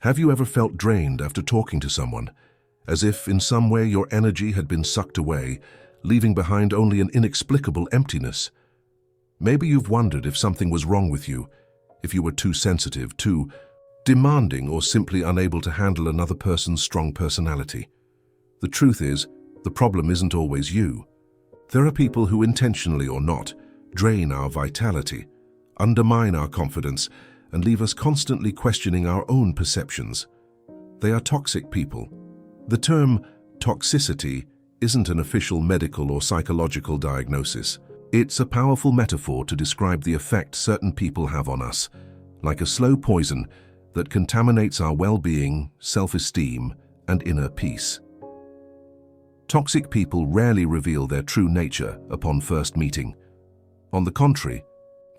Have you ever felt drained after talking to someone, as if in some way your energy had been sucked away, leaving behind only an inexplicable emptiness? Maybe you've wondered if something was wrong with you, if you were too sensitive, too demanding, or simply unable to handle another person's strong personality. The truth is, the problem isn't always you. There are people who, intentionally or not, drain our vitality, undermine our confidence, and leave us constantly questioning our own perceptions. They are toxic people. The term toxicity isn't an official medical or psychological diagnosis. It's a powerful metaphor to describe the effect certain people have on us, like a slow poison that contaminates our well-being, self-esteem, and inner peace. Toxic people rarely reveal their true nature upon first meeting. On the contrary,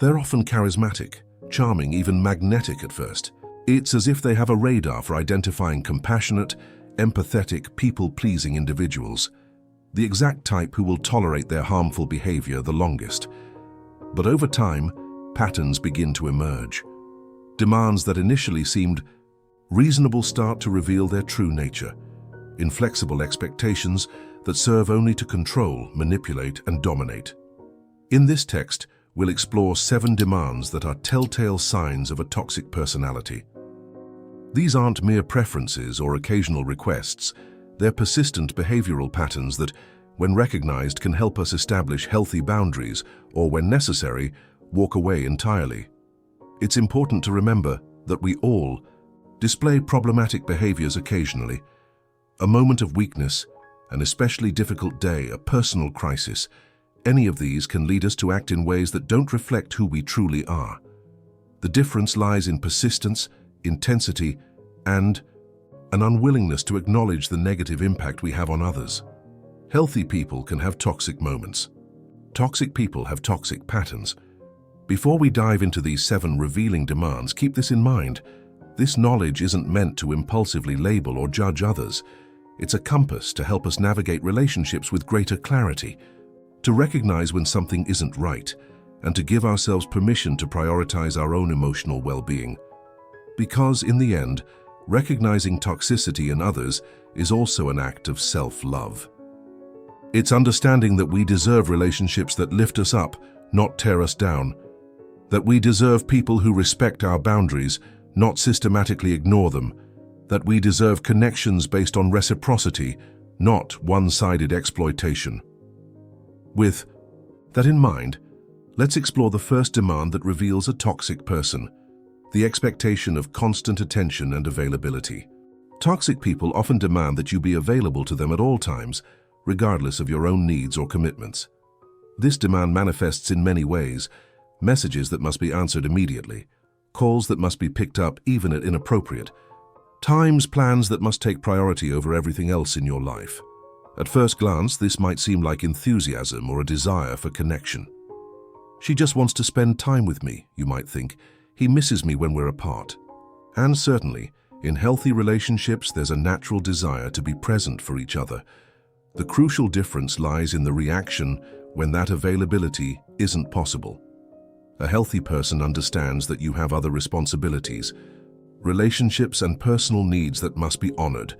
they're often charismatic, charming, even magnetic at first. It's as if they have a radar for identifying compassionate, empathetic, people-pleasing individuals, the exact type who will tolerate their harmful behavior the longest. But over time, patterns begin to emerge. Demands that initially seemed reasonable start to reveal their true nature. Inflexible expectations that serve only to control, manipulate, and dominate. In this text, we'll explore 7 demands that are telltale signs of a toxic personality. These aren't mere preferences or occasional requests. They're persistent behavioral patterns that, when recognized, can help us establish healthy boundaries or, when necessary, walk away entirely. It's important to remember that we all display problematic behaviors occasionally. A moment of weakness, an especially difficult day, a personal crisis, any of these can lead us to act in ways that don't reflect who we truly are. The difference lies in persistence, intensity, and an unwillingness to acknowledge the negative impact we have on others. Healthy people can have toxic moments. Toxic people have toxic patterns. Before we dive into these 7 revealing demands, keep this in mind. This knowledge isn't meant to impulsively label or judge others. It's a compass to help us navigate relationships with greater clarity, to recognize when something isn't right, and to give ourselves permission to prioritize our own emotional well-being. Because, in the end, recognizing toxicity in others is also an act of self-love. It's understanding that we deserve relationships that lift us up, not tear us down. That we deserve people who respect our boundaries, not systematically ignore them. That we deserve connections based on reciprocity, not one-sided exploitation. With that in mind, let's explore the first demand that reveals a toxic person: the expectation of constant attention and availability. Toxic people often demand that you be available to them at all times, regardless of your own needs or commitments. This demand manifests in many ways: messages that must be answered immediately, calls that must be picked up even at inappropriate times, plans that must take priority over everything else in your life. At first glance, this might seem like enthusiasm or a desire for connection. She just wants to spend time with me, you might think. He misses me when we're apart. And certainly, in healthy relationships, there's a natural desire to be present for each other. The crucial difference lies in the reaction when that availability isn't possible. A healthy person understands that you have other responsibilities, relationships and personal needs that must be honored.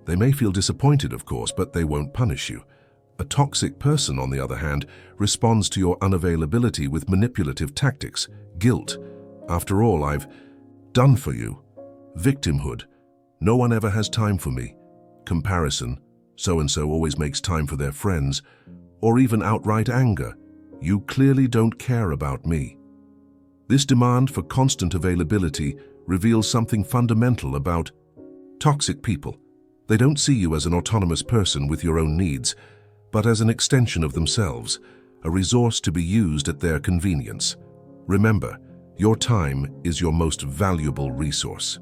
They may feel disappointed, of course, but they won't punish you. A toxic person, on the other hand, responds to your unavailability with manipulative tactics, guilt. After all I've done for you. Victimhood. No one ever has time for me. Comparison. So-and-so always makes time for their friends. Or even outright anger. You clearly don't care about me. This demand for constant availability reveals something fundamental about toxic people. They don't see you as an autonomous person with your own needs, but as an extension of themselves, a resource to be used at their convenience. Remember, your time is your most valuable resource.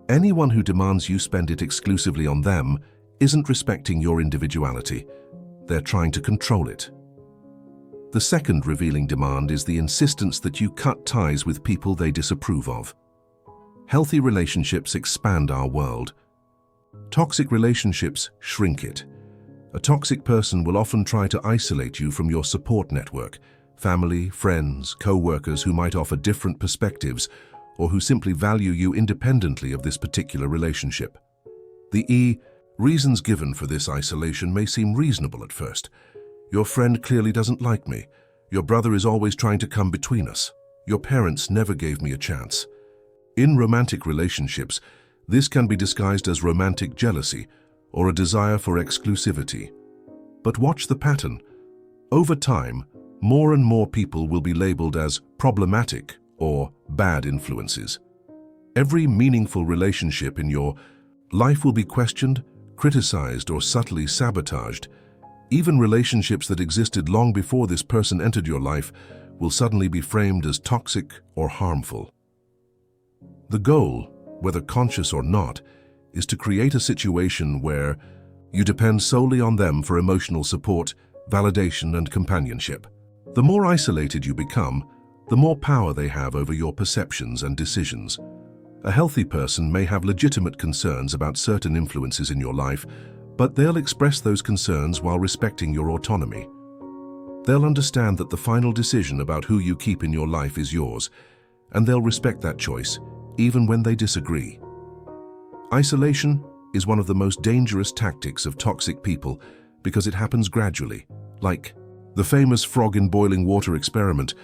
Anyone who demands you spend it exclusively on them isn't respecting your individuality. They're trying to control it. The second revealing demand is the insistence that you cut ties with people they disapprove of. Healthy relationships expand our world. Toxic relationships shrink it. A toxic person will often try to isolate you from your support network, family, friends, co-workers who might offer different perspectives, or who simply value you independently of this particular relationship. The E, reasons given for this isolation may seem reasonable at first. Your friend clearly doesn't like me. Your brother is always trying to come between us. Your parents never gave me a chance. In romantic relationships, this can be disguised as romantic jealousy or a desire for exclusivity. But watch the pattern. Over time, more and more people will be labeled as problematic or bad influences. Every meaningful relationship in your life will be questioned, criticized, or subtly sabotaged. Even relationships that existed long before this person entered your life will suddenly be framed as toxic or harmful. The goal, whether conscious or not, is to create a situation where you depend solely on them for emotional support, validation, and companionship. The more isolated you become, the more power they have over your perceptions and decisions. A healthy person may have legitimate concerns about certain influences in your life, but they'll express those concerns while respecting your autonomy. They'll understand that the final decision about who you keep in your life is yours, and they'll respect that choice, even when they disagree. Isolation is one of the most dangerous tactics of toxic people because it happens gradually. Like the famous frog in boiling water experiment,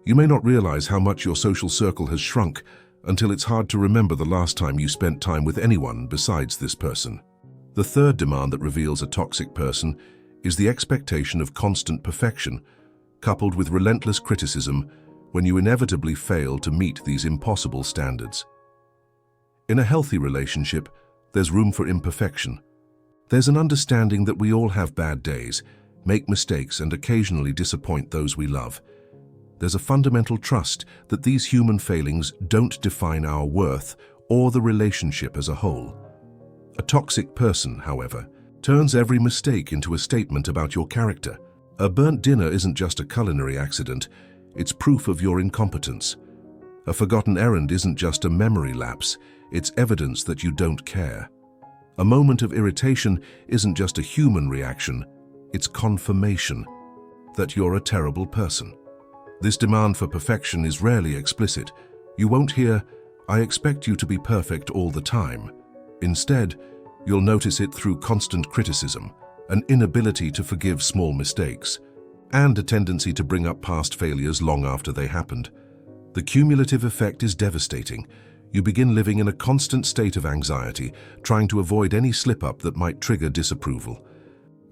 you may not realize how much your social circle has shrunk until it's hard to remember the last time you spent time with anyone besides this person. The third demand that reveals a toxic person is the expectation of constant perfection, coupled with relentless criticism when you inevitably fail to meet these impossible standards. In a healthy relationship, there's room for imperfection. There's an understanding that we all have bad days, make mistakes, and occasionally disappoint those we love. There's a fundamental trust that these human failings don't define our worth or the relationship as a whole. A toxic person, however, turns every mistake into a statement about your character. A burnt dinner isn't just a culinary accident, it's proof of your incompetence. A forgotten errand isn't just a memory lapse, it's evidence that you don't care. A moment of irritation isn't just a human reaction, it's confirmation that you're a terrible person. This demand for perfection is rarely explicit. You won't hear, "I expect you to be perfect all the time." Instead, you'll notice it through constant criticism, an inability to forgive small mistakes, and a tendency to bring up past failures long after they happened. The cumulative effect is devastating. You begin living in a constant state of anxiety, trying to avoid any slip-up that might trigger disapproval.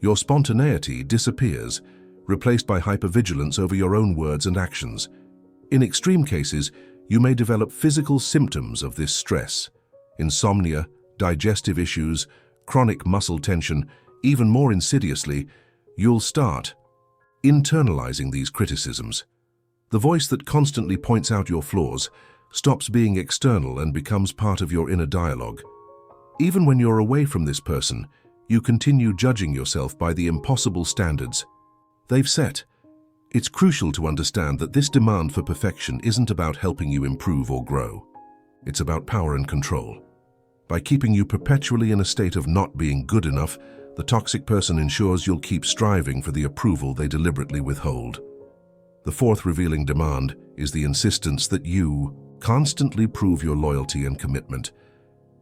Your spontaneity disappears, replaced by hypervigilance over your own words and actions. In extreme cases, you may develop physical symptoms of this stress: insomnia, digestive issues, chronic muscle tension. Even more insidiously, you'll start internalizing these criticisms. The voice that constantly points out your flaws stops being external and becomes part of your inner dialogue. Even when you're away from this person, you continue judging yourself by the impossible standards they've set. It's crucial to understand that this demand for perfection isn't about helping you improve or grow. It's about power and control. By keeping you perpetually in a state of not being good enough, the toxic person ensures you'll keep striving for the approval they deliberately withhold. The fourth revealing demand is the insistence that you constantly prove your loyalty and commitment.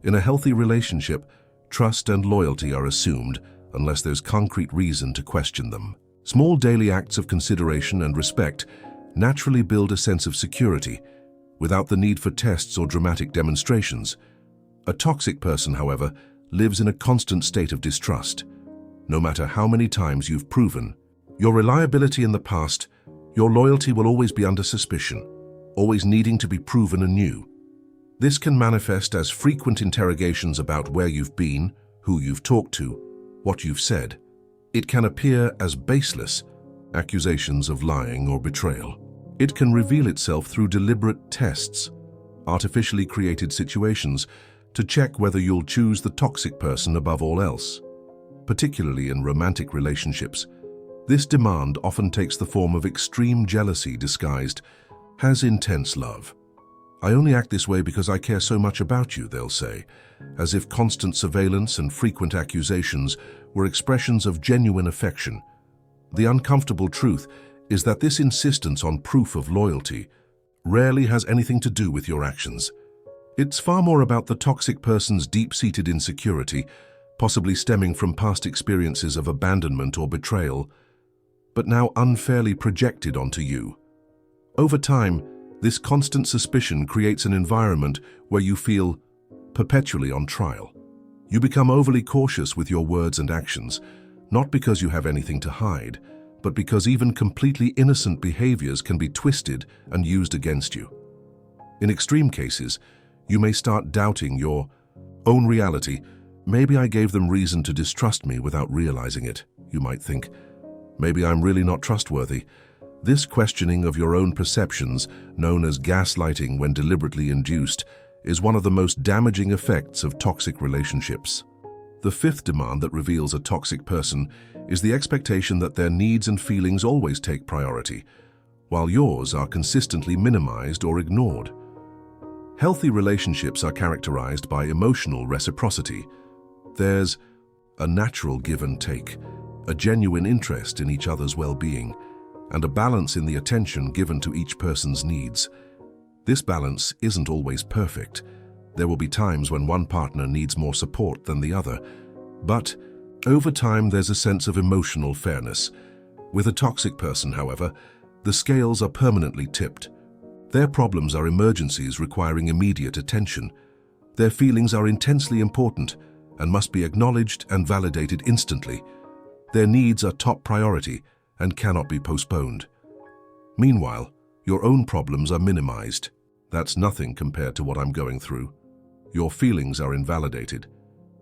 In a healthy relationship, trust and loyalty are assumed unless there's concrete reason to question them. Small daily acts of consideration and respect naturally build a sense of security, without the need for tests or dramatic demonstrations. A toxic person, however, lives in a constant state of distrust. No matter how many times you've proven your reliability in the past, your loyalty will always be under suspicion, always needing to be proven anew. This can manifest as frequent interrogations about where you've been, who you've talked to, what you've said. It can appear as baseless accusations of lying or betrayal. It can reveal itself through deliberate tests, artificially created situations, to check whether you'll choose the toxic person above all else. Particularly in romantic relationships, this demand often takes the form of extreme jealousy disguised as intense love. "I only act this way because I care so much about you," they'll say, as if constant surveillance and frequent accusations were expressions of genuine affection. The uncomfortable truth is that this insistence on proof of loyalty rarely has anything to do with your actions. It's far more about the toxic person's deep-seated insecurity, possibly stemming from past experiences of abandonment or betrayal, but now unfairly projected onto you. Over time, this constant suspicion creates an environment where you feel perpetually on trial. You become overly cautious with your words and actions, not because you have anything to hide, but because even completely innocent behaviors can be twisted and used against you. In extreme cases, you may start doubting your own reality. Maybe I gave them reason to distrust me without realizing it, you might think. Maybe I'm really not trustworthy. This questioning of your own perceptions, known as gaslighting when deliberately induced, is one of the most damaging effects of toxic relationships. The fifth demand that reveals a toxic person is the expectation that their needs and feelings always take priority, while yours are consistently minimized or ignored. Healthy relationships are characterized by emotional reciprocity. There's a natural give and take, a genuine interest in each other's well-being, and a balance in the attention given to each person's needs. This balance isn't always perfect. There will be times when one partner needs more support than the other, but over time there's a sense of emotional fairness. With a toxic person, however, the scales are permanently tipped. Their problems are emergencies requiring immediate attention. Their feelings are intensely important and must be acknowledged and validated instantly. Their needs are top priority and cannot be postponed. Meanwhile, your own problems are minimized. That's nothing compared to what I'm going through. Your feelings are invalidated.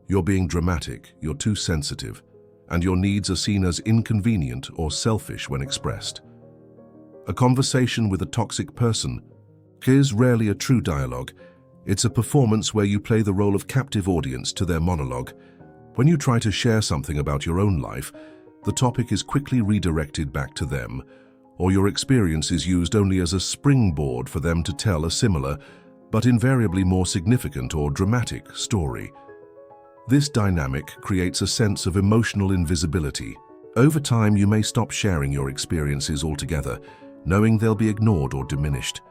You're being dramatic, you're too sensitive, and your needs are seen as inconvenient or selfish when expressed. A conversation with a toxic person is rarely a true dialogue. It's a performance where you play the role of captive audience to their monologue. When you try to share something about your own life, the topic is quickly redirected back to them, or your experience is used only as a springboard for them to tell a similar, but invariably more significant or dramatic story. This dynamic creates a sense of emotional invisibility. Over time, you may stop sharing your experiences altogether, knowing they'll be ignored or diminished.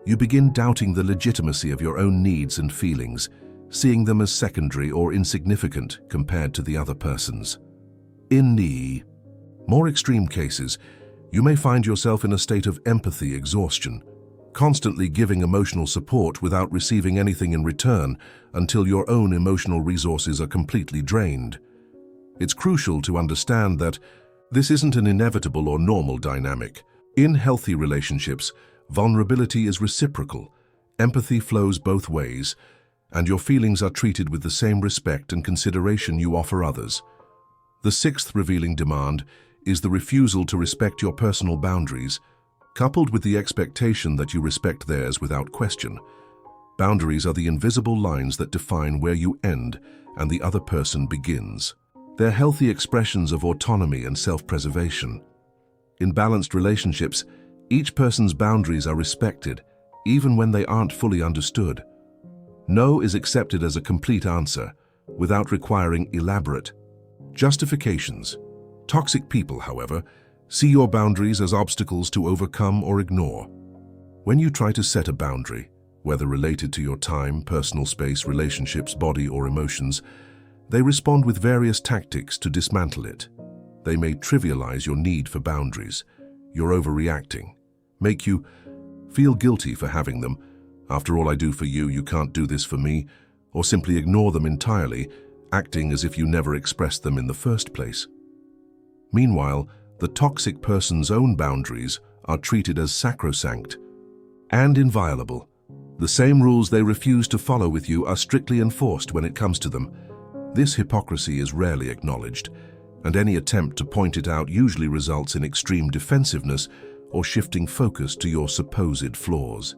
You begin doubting the legitimacy of your own needs and feelings, seeing them as secondary or insignificant compared to the other person's. In the more extreme cases, you may find yourself in a state of empathy exhaustion, constantly giving emotional support without receiving anything in return until your own emotional resources are completely drained. It's crucial to understand that this isn't an inevitable or normal dynamic. In healthy relationships, vulnerability is reciprocal, empathy flows both ways, and your feelings are treated with the same respect and consideration you offer others. The sixth revealing demand is the refusal to respect your personal boundaries, coupled with the expectation that you respect theirs without question. Boundaries are the invisible lines that define where you end and the other person begins. They're healthy expressions of autonomy and self-preservation. In balanced relationships, each person's boundaries are respected, even when they aren't fully understood. No is accepted as a complete answer, without requiring elaborate justifications. Toxic people, however, see your boundaries as obstacles to overcome or ignore. When you try to set a boundary, whether related to your time, personal space, relationships, body, or emotions, they respond with various tactics to dismantle it. They may trivialize your need for boundaries, your overreacting, make you feel guilty for having them. After all I do for you, you can't do this for me, or simply ignore them entirely, acting as if you never expressed them in the first place. Meanwhile, the toxic person's own boundaries are treated as sacrosanct and inviolable. The same rules they refuse to follow with you are strictly enforced when it comes to them. This hypocrisy is rarely acknowledged, and any attempt to point it out usually results in extreme defensiveness or shifting focus to your supposed flaws.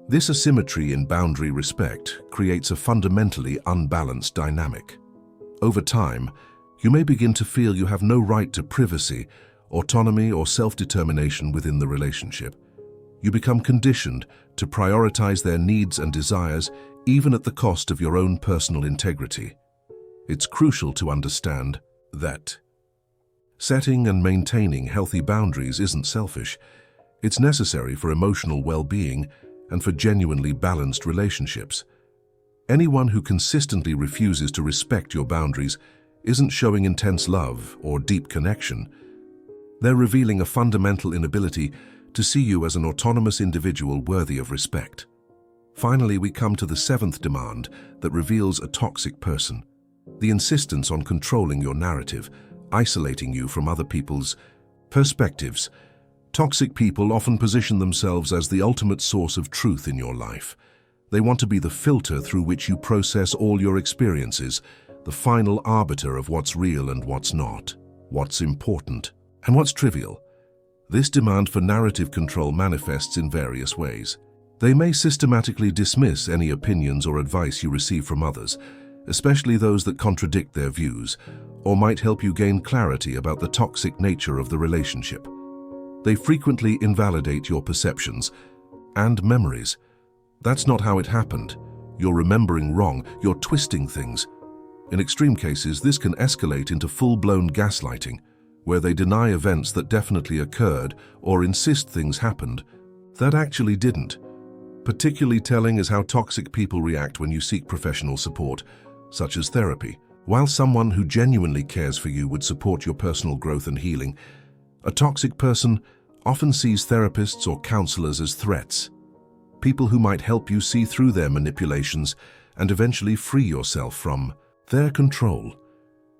This asymmetry in boundary respect creates a fundamentally unbalanced dynamic. Over time, you may begin to feel you have no right to privacy, autonomy, or self-determination within the relationship. You become conditioned to prioritize their needs and desires even at the cost of your own personal integrity. It's crucial to understand that setting and maintaining healthy boundaries isn't selfish. It's necessary for emotional well-being and for genuinely balanced relationships. Anyone who consistently refuses to respect your boundaries isn't showing intense love or deep connection. They're revealing a fundamental inability to see you as an autonomous individual worthy of respect. Finally, we come to the seventh demand that reveals a toxic person: the insistence on controlling your narrative, isolating you from other people's perspectives. Toxic people often position themselves as the ultimate source of truth in your life. They want to be the filter through which you process all your experiences, the final arbiter of what's real and what's not, what's important and what's trivial. This demand for narrative control manifests in various ways. They may systematically dismiss any opinions or advice you receive from others, especially those that contradict their views, or might help you gain clarity about the toxic nature of the relationship. They frequently invalidate your perceptions and memories. That's not how it happened. You're remembering wrong, you're twisting things. In extreme cases, this can escalate into full-blown gaslighting, where they deny events that definitely occurred or insist things happened that actually didn't. Particularly telling is how toxic people react when you seek professional support, such as therapy. While someone who genuinely cares for you would support your personal growth and healing, a toxic person often sees therapists or counselors as threats, people who might help you see through their manipulations and eventually free yourself from their control.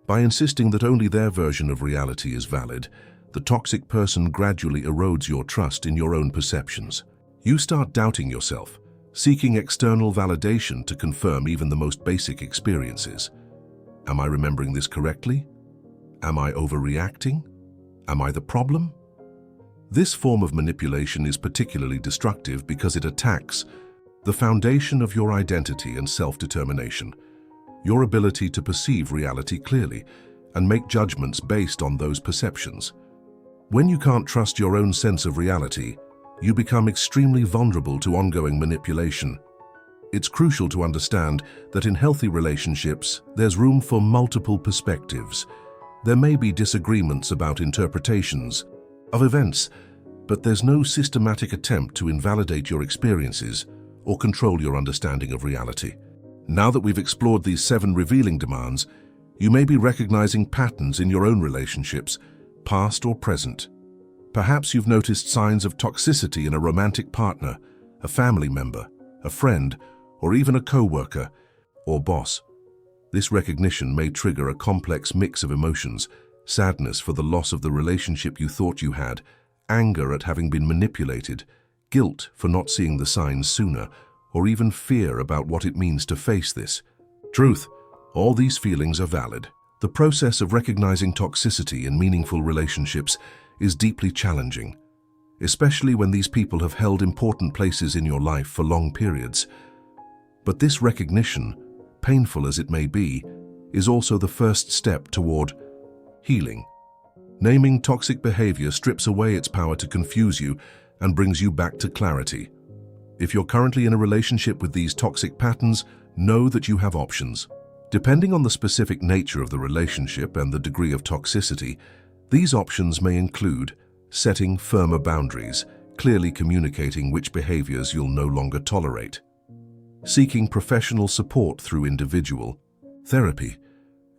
By insisting that only their version of reality is valid, the toxic person gradually erodes your trust in your own perceptions. You start doubting yourself, seeking external validation to confirm even the most basic experiences. Am I remembering this correctly? Am I overreacting? Am I the problem? This form of manipulation is particularly destructive because it attacks the foundation of your identity and self-determination, your ability to perceive reality clearly and make judgments based on those perceptions. When you can't trust your own sense of reality, you become extremely vulnerable to ongoing manipulation. It's crucial to understand that in healthy relationships, there's room for multiple perspectives. There may be disagreements about interpretations of events, but there's no systematic attempt to invalidate your experiences or control your understanding of reality. Now that we've explored these 7 revealing demands, you may be recognizing patterns in your own relationships, past or present. Perhaps you've noticed signs of toxicity in a romantic partner, a family member, a friend, or even a co-worker or boss. This recognition may trigger a complex mix of emotions: sadness for the loss of the relationship you thought you had, anger at having been manipulated, guilt for not seeing the signs sooner, or even fear about what it means to face this. Truth: all these feelings are valid. The process of recognizing toxicity in meaningful relationships is deeply challenging, especially when these people have held important places in your life for long periods. But this recognition, painful as it may be, is also the first step toward healing. Naming toxic behavior strips away its power to confuse you and brings you back to clarity. If you're currently in a relationship with these toxic patterns, know that you have options. Depending on the specific nature of the relationship and the degree of toxicity, these options may include setting firmer boundaries, clearly communicating which behaviors you'll no longer tolerate, seeking professional support through individual therapy,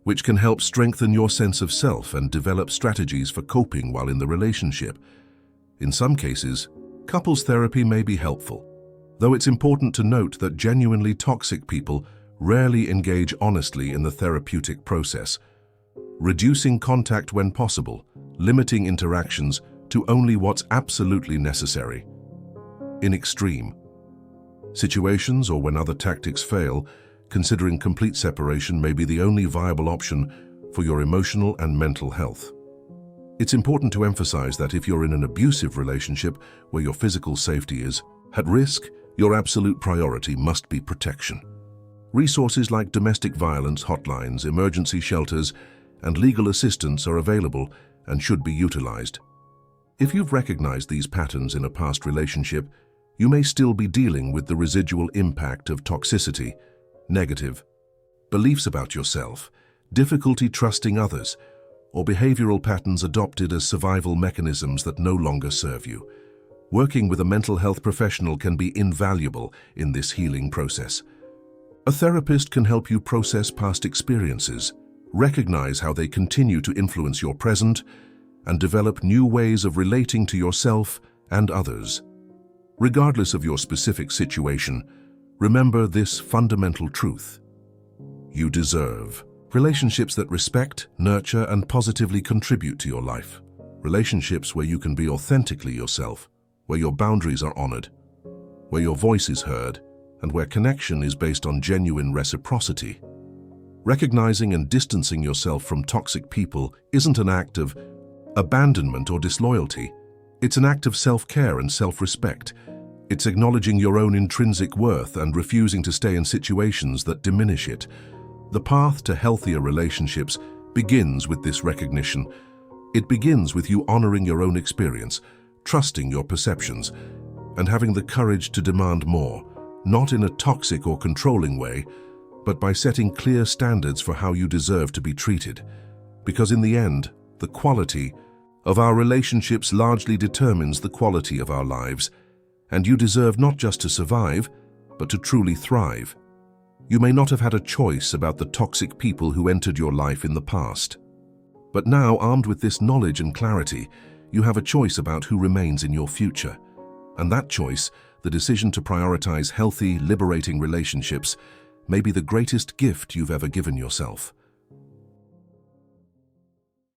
which can help strengthen your sense of self and develop strategies for coping while in the relationship. In some cases, couples therapy may be helpful, though it's important to note that genuinely toxic people rarely engage honestly in the therapeutic process. Reducing contact when possible, limiting interactions to only what's absolutely necessary. In extreme situations or when other tactics fail, considering complete separation may be the only viable option for your emotional and mental health. It's important to emphasize that if you're in an abusive relationship where your physical safety is at risk, your absolute priority must be protection. Resources like domestic violence hotlines, emergency shelters, and legal assistance are available and should be utilized. If you've recognized these patterns in a past relationship, you may still be dealing with the residual impact of toxicity, negative beliefs about yourself, difficulty trusting others, or behavioral patterns adopted as survival mechanisms that no longer serve you. Working with a mental health professional can be invaluable in this healing process. A therapist can help you process past experiences, recognize how they continue to influence your present, and develop new ways of relating to yourself and others. Regardless of your specific situation, remember this fundamental truth. You deserve relationships that respect, nurture, and positively contribute to your life. Relationships where you can be authentically yourself, where your boundaries are honored, where your voice is heard, and where connection is based on genuine reciprocity. Recognizing and distancing yourself from toxic people isn't an act of abandonment or disloyalty. It's an act of self-care and self-respect. It's acknowledging your own intrinsic worth and refusing to stay in situations that diminish it. The path to healthier relationships begins with this recognition. It begins with you honoring your own experience, trusting your perceptions, and having the courage to demand more, not in a toxic or controlling way, but by setting clear standards for how you deserve to be treated. Because in the end, the quality of our relationships largely determines the quality of our lives, and you deserve not just to survive, but to truly thrive. You may not have had a choice about the toxic people who entered your life in the past. But now, armed with this knowledge and clarity, you have a choice about who remains in your future. And that choice, the decision to prioritize healthy, liberating relationships, may be the greatest gift you've ever given yourself.